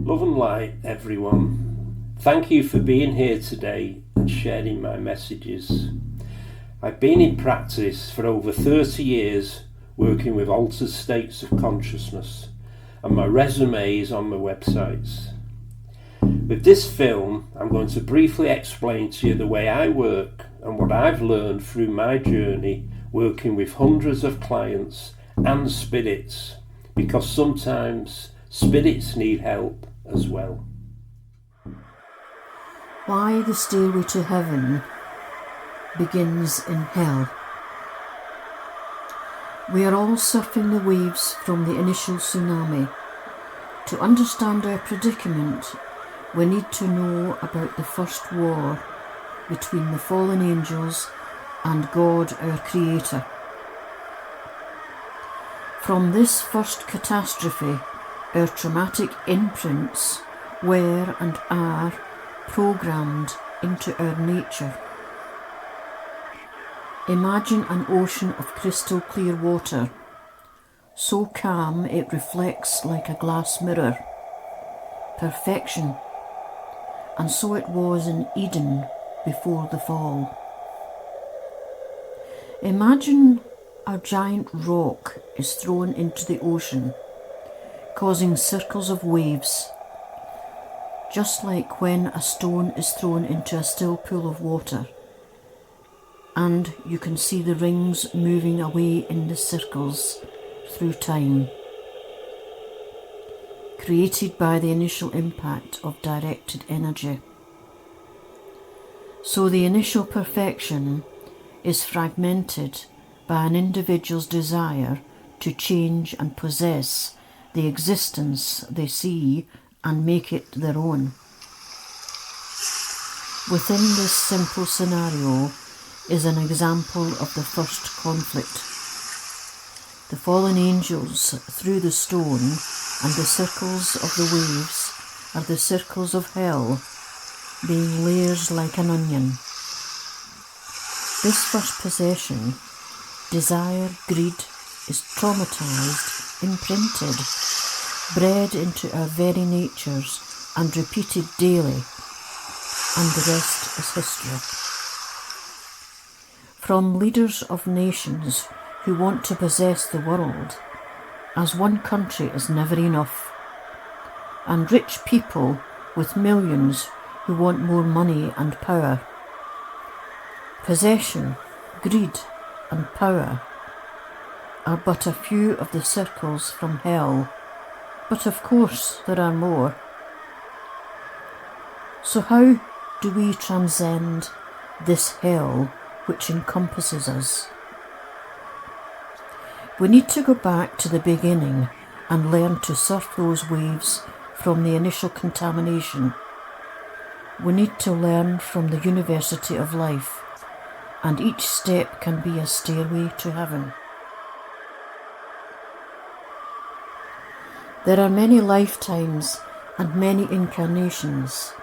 Love and light, everyone. Thank you for being here today and sharing my messages. I've been in practice for over 30 years working with altered states of consciousness, and my resume is on my websites. With this film, I'm going to briefly explain to you the way I work and what I've learned through my journey working with hundreds of clients and spirits, because sometimes spirits need help as well. Why the stairway to heaven begins in hell. We are all surfing the waves from the initial tsunami. To understand our predicament, we need to know about the first war between the fallen angels and God, our Creator. From this first catastrophe, our traumatic imprints were and are programmed into our nature. Imagine an ocean of crystal clear water, so calm it reflects like a glass mirror. Perfection. And so it was in Eden before the fall. Imagine a giant rock is thrown into the ocean, causing circles of waves, just like when a stone is thrown into a still pool of water, and you can see the rings moving away in the circles through time, created by the initial impact of directed energy. So the initial perfection is fragmented by an individual's desire to change and possess the existence they see and make it their own. Within this simple scenario is an example of the first conflict. The fallen angels threw the stone, and the circles of the waves are the circles of hell, being layers like an onion. This first possession, desire, greed, is traumatised, imprinted, bred into our very natures and repeated daily, and the rest is history. From leaders of nations who want to possess the world, as one country is never enough, and rich people with millions who want more money and power. Possession, greed, and power are but a few of the circles from hell, but of course there are more. So how do we transcend this hell which encompasses us? We need to go back to the beginning and learn to surf those waves from the initial contamination. We need to learn from the University of Life, and each step can be a stairway to heaven. There are many lifetimes and many incarnations,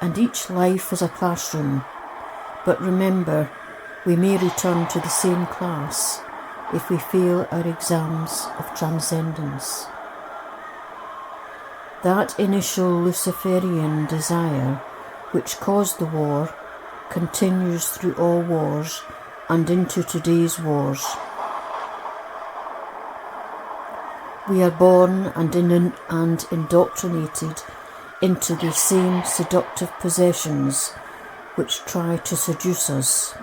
and each life is a classroom. But remember, we may return to the same class if we fail our exams of transcendence. That initial Luciferian desire which caused the war continues through all wars and into today's wars. We are born and indoctrinated into the same seductive possessions which try to seduce us.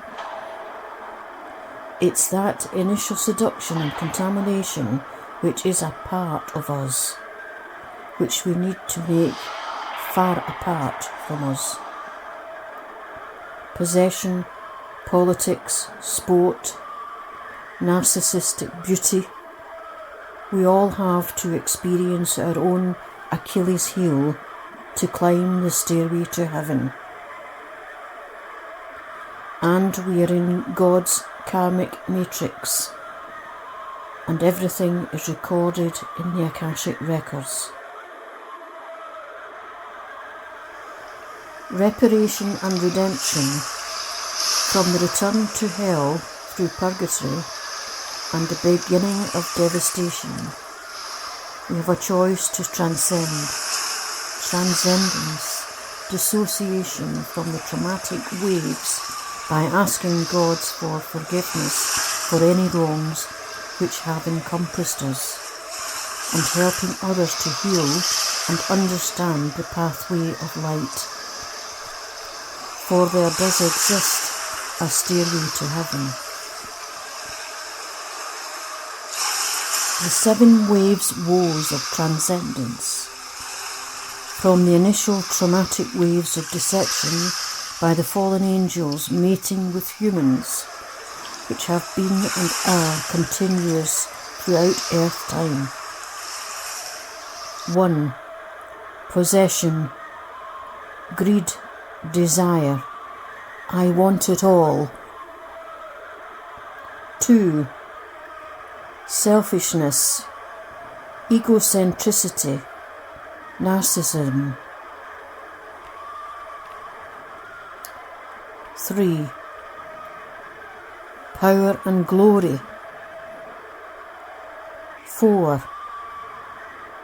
It's that initial seduction and contamination which is a part of us, which we need to make far apart from us. Possession, politics, sport, narcissistic beauty. We all have to experience our own Achilles heel to climb the stairway to heaven. And we are in God's karmic matrix, and everything is recorded in the Akashic records. Reparation and redemption from the return to hell through purgatory and the beginning of devastation. We have a choice to transcend. transcendence, dissociation from the traumatic waves by asking God for forgiveness for any wrongs which have encompassed us, and helping others to heal and understand the pathway of light. For there does exist a stairway to heaven. The 7 waves woes of transcendence. From the initial traumatic waves of deception by the fallen angels mating with humans, which have been and are continuous throughout earth time. 1. Possession, greed, desire. I want it all. 2. Selfishness, egocentricity, narcissism. 3. Power and glory. 4.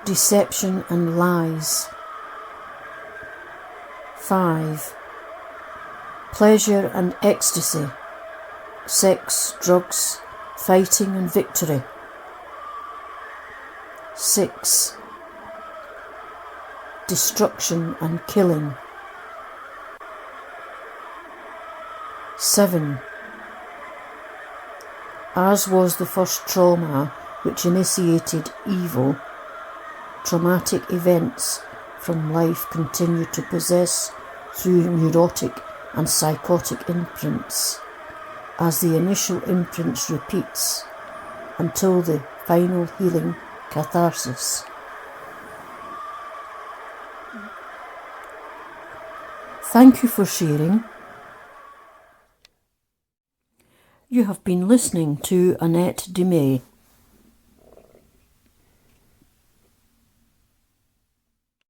Deception and lies. 5. Pleasure and ecstasy, sex, drugs, fighting and victory. 6. Destruction and killing. 7. As was the first trauma which initiated evil, traumatic events from life continue to possess through neurotic and psychotic imprints, as the initial imprints repeats until the final healing catharsis. Thank you for sharing. You have been listening to Annette Demay.